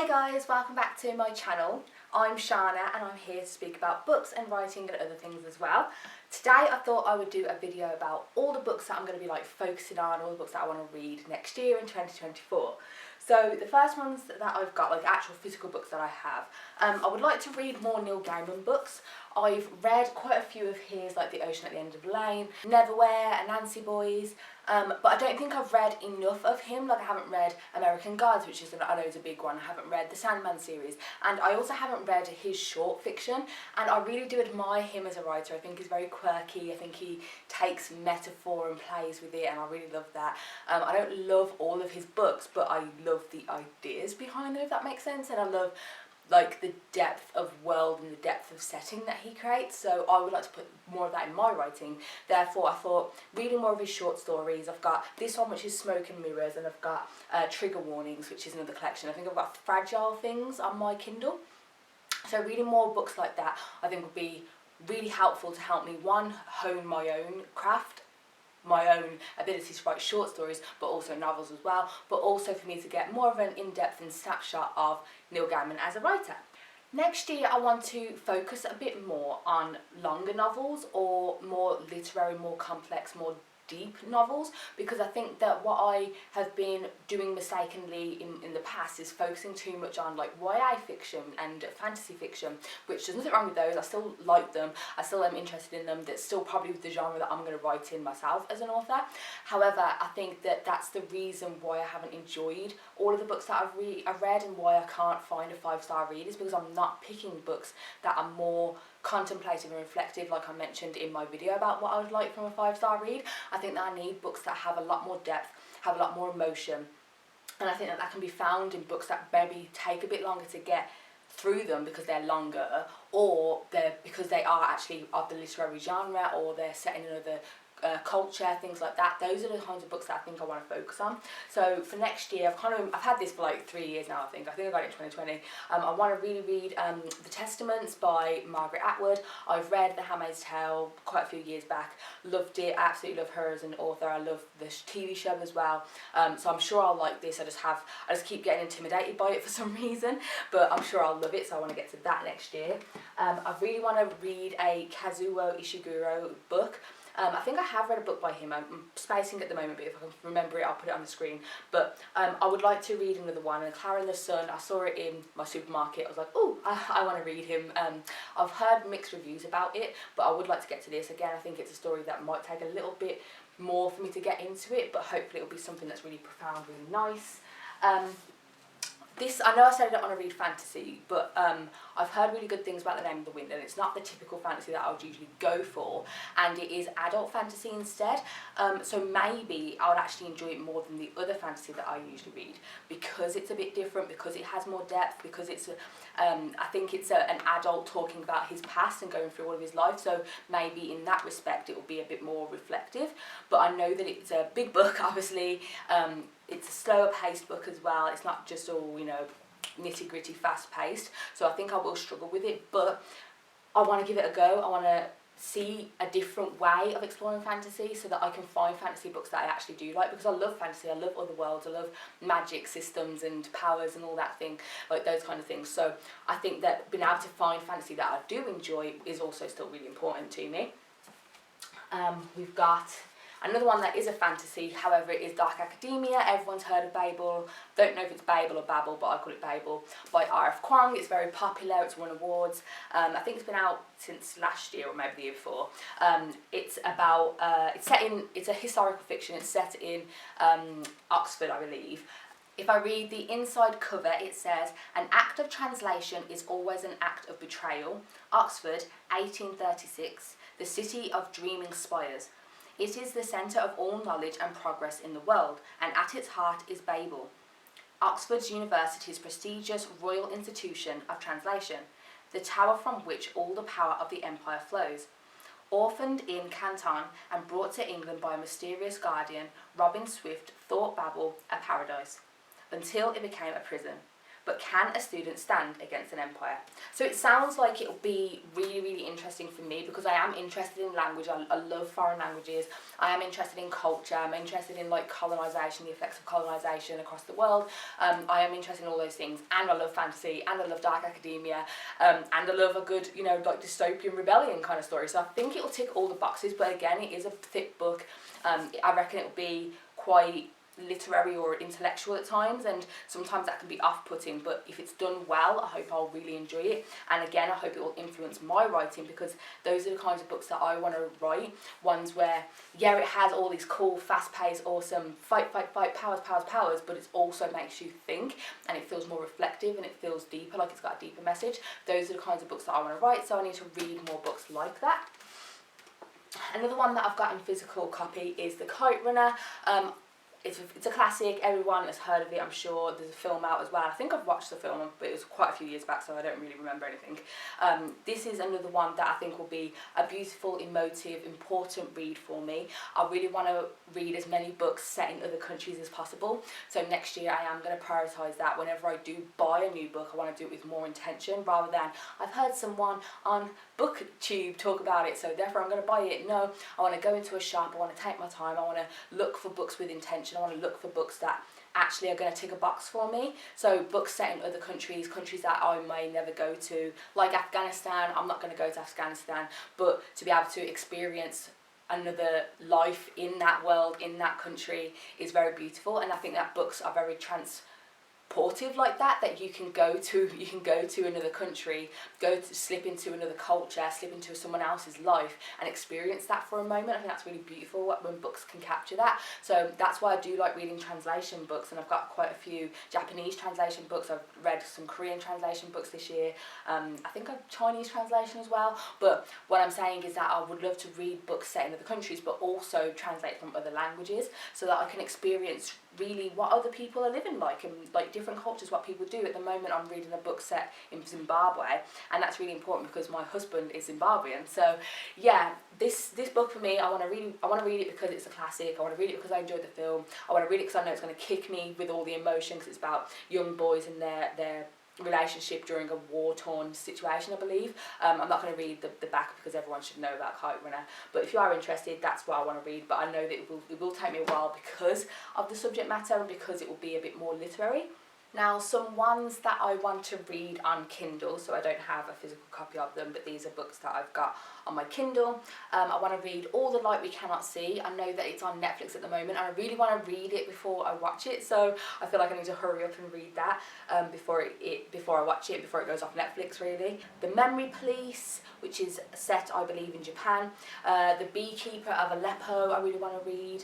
Hey guys, welcome back to my channel. I'm Shana and I'm here to speak about books and writing and other things as well. Today I thought I would do a video about all the books that I'm going to be focusing on, all the books that I want to read next year in 2024. So the first ones that I've got, actual physical books that I have, I would like to read more Neil Gaiman books. I've read quite a few of his, like The Ocean at the End of the Lane, Neverwhere and Nancy Boys, but I don't think I've read enough of him. I haven't read American Gods, which I know is a big one. I haven't read the Sandman series, and I also haven't read his short fiction, and I really do admire him as a writer. I think he's very quirky. I think he takes metaphor and plays with it, and I really love that. I don't love all of his books, but I love the ideas behind them, if that makes sense, and I love the depth of world and the depth of setting that he creates, so I would like to put more of that in my writing. Therefore I thought reading more of his short stories. I've got this one, which is Smoke and Mirrors, and I've got Trigger Warnings, which is another collection. I think I've got Fragile Things on my Kindle, so reading more books like that I think would be really helpful to help me, one, hone my own craft, my own ability to write short stories, but also novels as well, but also for me to get more of an in-depth and snapshot of Neil Gaiman as a writer. Next year I want to focus a bit more on longer novels, or more literary, more complex, more deep novels, because I think that what I have been doing mistakenly in the past is focusing too much on YA fiction and fantasy fiction, which there's nothing wrong with those. I still like them, I still am interested in them. That's still probably the genre that I'm going to write in myself as an author. However, I think that that's the reason why I haven't enjoyed all of the books that I've read, and why I can't find a 5-star read, is because I'm not picking books that are more contemplative and reflective, like I mentioned in my video about what I would like from a 5-star read. I think that I need books that have a lot more depth, have a lot more emotion, and I think that can be found in books that maybe take a bit longer to get through them because they're longer, or because they are actually of the literary genre, or they're set in another culture, things like that. Those are the kinds of books that I think I want to focus on. So for next year, I've had this for 3 years now. I think I got it in 2020. I want to really read The Testaments by Margaret Atwood. I've read The Handmaid's Tale quite a few years back, loved it. I absolutely love her as an author. I love the TV show as well, so I'm sure I'll like this. I just keep getting intimidated by it for some reason, but I'm sure I'll love it, so I want to get to that next year. I really want to read a Kazuo Ishiguro book. I think I have read a book by him. I'm spacing at the moment, but if I can remember it, I'll put it on the screen. But I would like to read another one. And Clara and the Sun, I saw it in my supermarket. I was like, oh, I want to read him. I've heard mixed reviews about it, but I would like to get to this. Again, I think it's a story that might take a little bit more for me to get into it, but hopefully it'll be something that's really profound, really nice. I know I said I don't want to read fantasy, but I've heard really good things about The Name of the Wind, and it's not the typical fantasy that I would usually go for, and it is adult fantasy instead. So maybe I would actually enjoy it more than the other fantasy that I usually read, because it's a bit different, because it has more depth, because it's I think it's an adult talking about his past and going through all of his life, so maybe in that respect it will be a bit more reflective. But I know that it's a big book, obviously. It's a slower paced book as well. It's not just all, nitty gritty, fast paced. So I think I will struggle with it, but I want to give it a go. I want to see a different way of exploring fantasy, so that I can find fantasy books that I actually do like, because I love fantasy. I love other worlds. I love magic systems and powers and all that thing, those kind of things. So I think that being able to find fantasy that I do enjoy is also still really important to me. We've got another one that is a fantasy, however, it is Dark Academia. Everyone's heard of Babel. Don't know if it's Babel or Babel, but I call it Babel, by R.F. Kuang. It's very popular, it's won awards. I think it's been out since last year or maybe the year before. It's a historical fiction. It's set in Oxford, I believe. If I read the inside cover, it says, "An act of translation is always an act of betrayal. Oxford, 1836, the city of dreaming spires. It is the centre of all knowledge and progress in the world, and at its heart is Babel, Oxford University's prestigious royal institution of translation, the tower from which all the power of the empire flows. Orphaned in Canton and brought to England by a mysterious guardian, Robin Swift thought Babel a paradise, until it became a prison. but can a student stand against an empire? So it sounds like it'll be really, really interesting for me because I am interested in language. I love foreign languages. I am interested in culture. I'm interested in like colonisation, the effects of colonisation across the world. I am interested in all those things, and I love fantasy, and I love dark academia, and I love a good, you know, like dystopian rebellion kind of story. So I think it'll tick all the boxes, but again, it is a thick book. I reckon it'll be quite literary or intellectual at times, and sometimes that can be off-putting, but if it's done well, I hope I'll really enjoy it. And again, I hope it will influence my writing, because those are the kinds of books that I want to write, ones where, yeah, it has all these cool, fast-paced, awesome fight, powers, but it also makes you think, and it feels more reflective, and it feels deeper, like it's got a deeper message. Those are the kinds of books that I want to write, so I need to read more books like that. Another one that I've got in physical copy is The Kite Runner. It's a classic, everyone has heard of it, I'm sure. There's a film out as well. I think I've watched the film, but it was quite a few years back, so I don't really remember anything. This is another one that I think will be a beautiful, emotive, important read for me. I really want to read as many books set in other countries as possible. So next year I am going to prioritise that. Whenever I do buy a new book, I want to do it with more intention, rather than I've heard someone on BookTube talk about it, so therefore I'm going to buy it. No, I want to go into a shop, I want to take my time, I want to look for books with intention, I want to look for books that actually are going to tick a box for me. So books set in other countries, countries that I may never go to, like Afghanistan. I'm not going to go to Afghanistan, but to be able to experience another life in that world, in that country, is very beautiful. And I think that books are very transportive like that, that you can go to another country, slip into another culture, slip into someone else's life and experience that for a moment. I think that's really beautiful when books can capture that. So that's why I do like reading translation books, and I've got quite a few Japanese translation books. I've read some Korean translation books this year. I think I've Chinese translation as well. But what I'm saying is that I would love to read books set in other countries, but also translate from other languages, so that I can experience really what other people are living like, and like different cultures, what people do. At the moment I'm reading a book set in Zimbabwe, and that's really important because my husband is Zimbabwean. So yeah, this book for me, I want to read it because it's a classic. I want to read it because I enjoyed the film. I want to read it because I know it's going to kick me with all the emotion, because it's about young boys and their relationship during a war-torn situation, I believe. I'm not going to read the back because everyone should know about Kite Runner, but if you are interested, that's what I want to read. But I know that it will take me a while because of the subject matter, and because it will be a bit more literary. Now, some ones that I want to read on Kindle, so I don't have a physical copy of them, but these are books that I've got on my Kindle. I want to read All the Light We Cannot See. I know that it's on Netflix at the moment, and I really want to read it before I watch it, so I feel like I need to hurry up and read that before I watch it, before it goes off Netflix, really. The Memory Police, which is set, I believe, in Japan. The Beekeeper of Aleppo, I really want to read.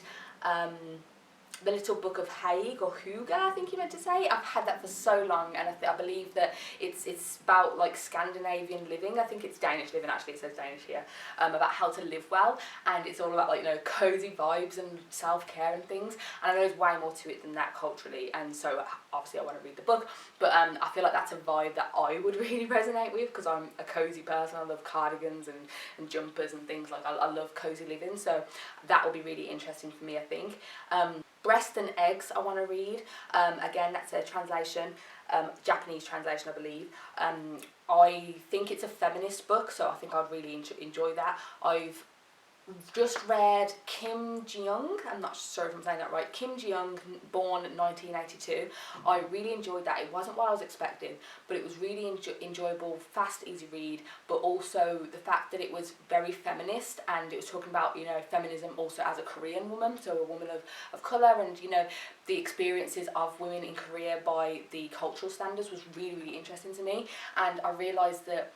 The Little Book of Haig, or Huga, I think you meant to say. I've had that for so long, and I believe that it's about like Scandinavian living. I think it's Danish living, actually, it says Danish here, about how to live well, and it's all about, like, you know, cozy vibes and self-care and things. And I know there's way more to it than that culturally, and so obviously I want to read the book, but I feel like that's a vibe that I would really resonate with, because I'm a cozy person. I love cardigans and jumpers and things. Like, I love cozy living, so that will be really interesting for me, I think. Breast and Eggs I want to read. Again, that's a translation, Japanese translation, I believe. I think it's a feminist book, so I think I'd really enjoy that. I've just read Kim Ji-young, I'm not sure if I'm saying that right, Kim Ji-young, born in 1982. I really enjoyed that. It wasn't what I was expecting, but it was really enjoyable, fast, easy read, but also the fact that it was very feminist, and it was talking about, you know, feminism also as a Korean woman, so a woman of colour, and, you know, the experiences of women in Korea by the cultural standards was really, really interesting to me. And I realised that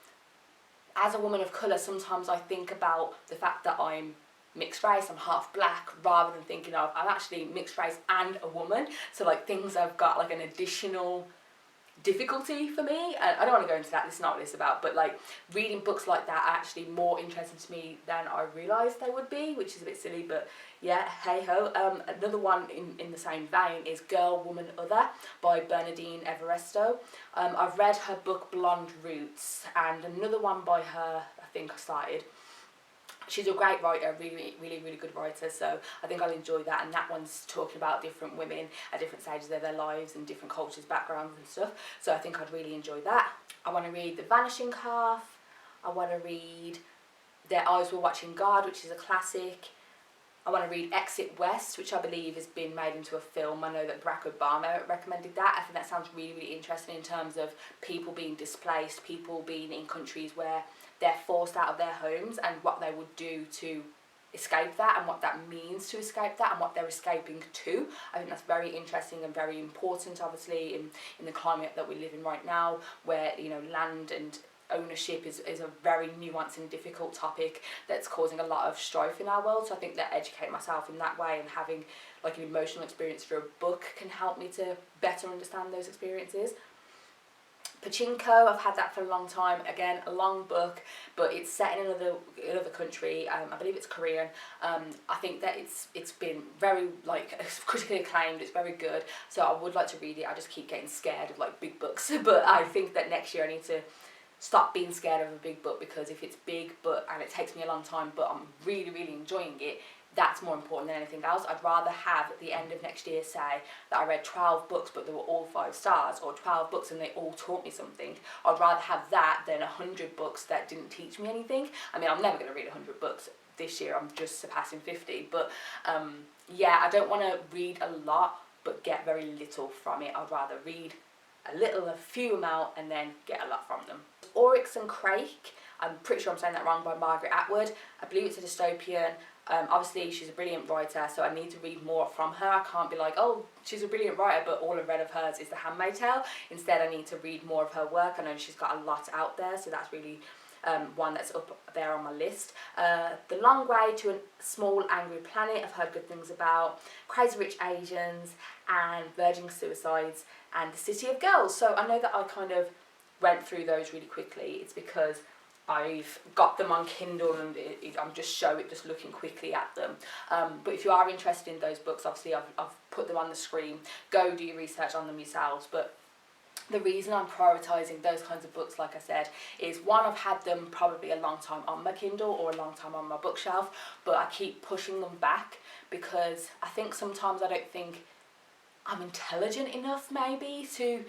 as a woman of colour, sometimes I think about the fact that I'm mixed race, I'm half black, rather than thinking of I'm actually mixed race and a woman. So, like, things have got like an additional difficulty for me. And I don't want to go into that, this is not what it's about, but like reading books like that are actually more interesting to me than I realised they would be, which is a bit silly, but yeah, hey ho. Another one in the same vein is Girl, Woman, Other by Bernardine Evaristo. I've read her book Blonde Roots, and another one by her, I think I started, She's a great writer, really good writer, so I think I'll enjoy that. And that one's talking about different women at different stages of their lives and different cultures, backgrounds and stuff, so I think I'd really enjoy that. I want to read The Vanishing Half. I want to read Their Eyes Were Watching God, which is a classic. I want to read Exit West, which I believe has been made into a film. I know that Barack Obama recommended that. I think that sounds really interesting in terms of people being displaced, people being in countries where they're forced out of their homes, and what they would do to escape that, and what that means to escape that, and what they're escaping to. I think that's very interesting and very important, obviously, in the climate that we live in right now, where, you know, land and ownership is a very nuanced and difficult topic that's causing a lot of strife in our world. So I think that educating myself in that way and having like an emotional experience through a book can help me to better understand those experiences. Pachinko, I've had that for a long time. Again, a long book, but it's set in another country. I believe it's Korean. I think that it's been very critically acclaimed. It's very good, so I would like to read it. I just keep getting scared of like big books, but I think that next year I need to stop being scared of a big book, because if it's big and it takes me a long time but I'm really enjoying it, that's more important than anything else. I'd rather have at the end of next year say that I read 12 books but they were all 5 stars, or 12 books and they all taught me something. I'd rather have that than 100 books that didn't teach me anything. I mean, I'm never going to read 100 books this year, I'm just surpassing 50, but yeah, I don't want to read a lot but get very little from it. I'd rather read a few amount and then get a lot from them. Oryx and Crake, I'm pretty sure I'm saying that wrong, by Margaret Atwood. I believe it's a dystopian. Obviously she's a brilliant writer, so I need to read more from her. I can't be like, oh, she's a brilliant writer but all I've read of hers is The Handmaid's Tale. Instead I need to read more of her work. I know she's got a lot out there, so that's really one that's up there on my list. The Long Way to a Small Angry Planet, I've heard good things about. Crazy Rich Asians and Virgin Suicides and The City of Girls. So I know that I kind of went through those really quickly. It's because I've got them on Kindle and I'm just looking quickly at them. But if you are interested in those books, obviously I've put them on the screen. Go do your research on them yourselves. But the reason I'm prioritising those kinds of books, like I said, is one, I've had them probably a long time on my Kindle or a long time on my bookshelf, but I keep pushing them back because I think sometimes I don't think I'm intelligent enough maybe to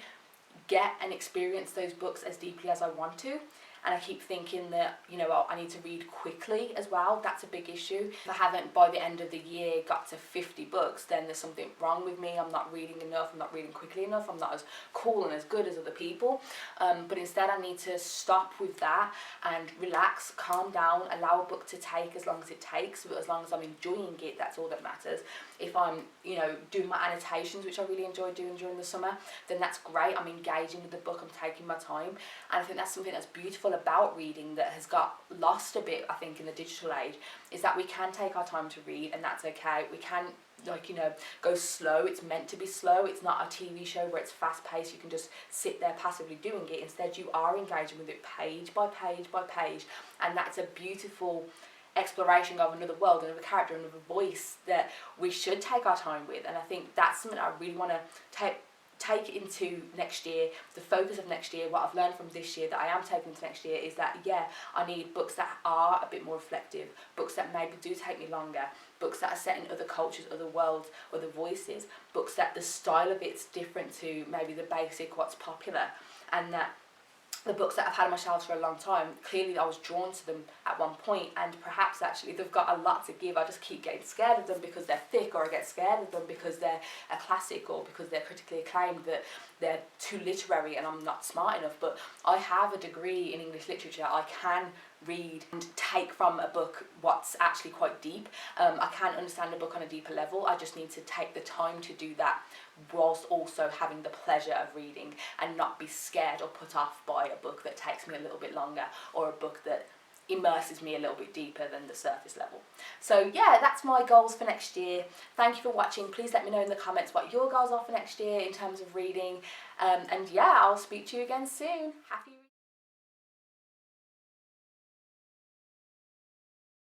get and experience those books as deeply as I want to. And I keep thinking that, you know, I need to read quickly as well. That's a big issue. If I haven't, by the end of the year, got to 50 books, then there's something wrong with me. I'm not reading enough. I'm not reading quickly enough. I'm not as cool and as good as other people. But instead, I need to stop with that and relax, calm down, allow a book to take as long as it takes. But as long as I'm enjoying it, that's all that matters. If I'm, you know, doing my annotations, which I really enjoy doing during the summer, then that's great. I'm engaging with the book. I'm taking my time. And I think that's something that's beautiful about reading that has got lost a bit, I think, in the digital age, is that we can take our time to read, and that's okay. We can, like, you know, go slow. It's meant to be slow. It's not a TV show where it's fast paced. You can just sit there passively doing it. Instead, you are engaging with it page by page by page, and that's a beautiful exploration of another world, another character, another voice that we should take our time with. And I think that's something I really want to take into next year. The focus of next year, what I've learned from this year that I am taking into next year, is that, yeah, I need books that are a bit more reflective, books that maybe do take me longer, books that are set in other cultures, other worlds, other voices, books that the style of it's different to maybe the basic what's popular. And that the books that I've had on my shelves for a long time, clearly I was drawn to them at one point, and perhaps actually they've got a lot to give. I just keep getting scared of them because they're thick, or I get scared of them because they're a classic, or because they're critically acclaimed, that they're too literary and I'm not smart enough. But I have a degree in English literature. I can read and take from a book what's actually quite deep. I can understand a book on a deeper level. I just need to take the time to do that whilst also having the pleasure of reading, and not be scared or put off by a book that takes me a little bit longer, or a book that immerses me a little bit deeper than the surface level. So yeah, that's my goals for next year. Thank you for watching. Please let me know in the comments what your goals are for next year in terms of reading. And yeah, I'll speak to you again soon. Happy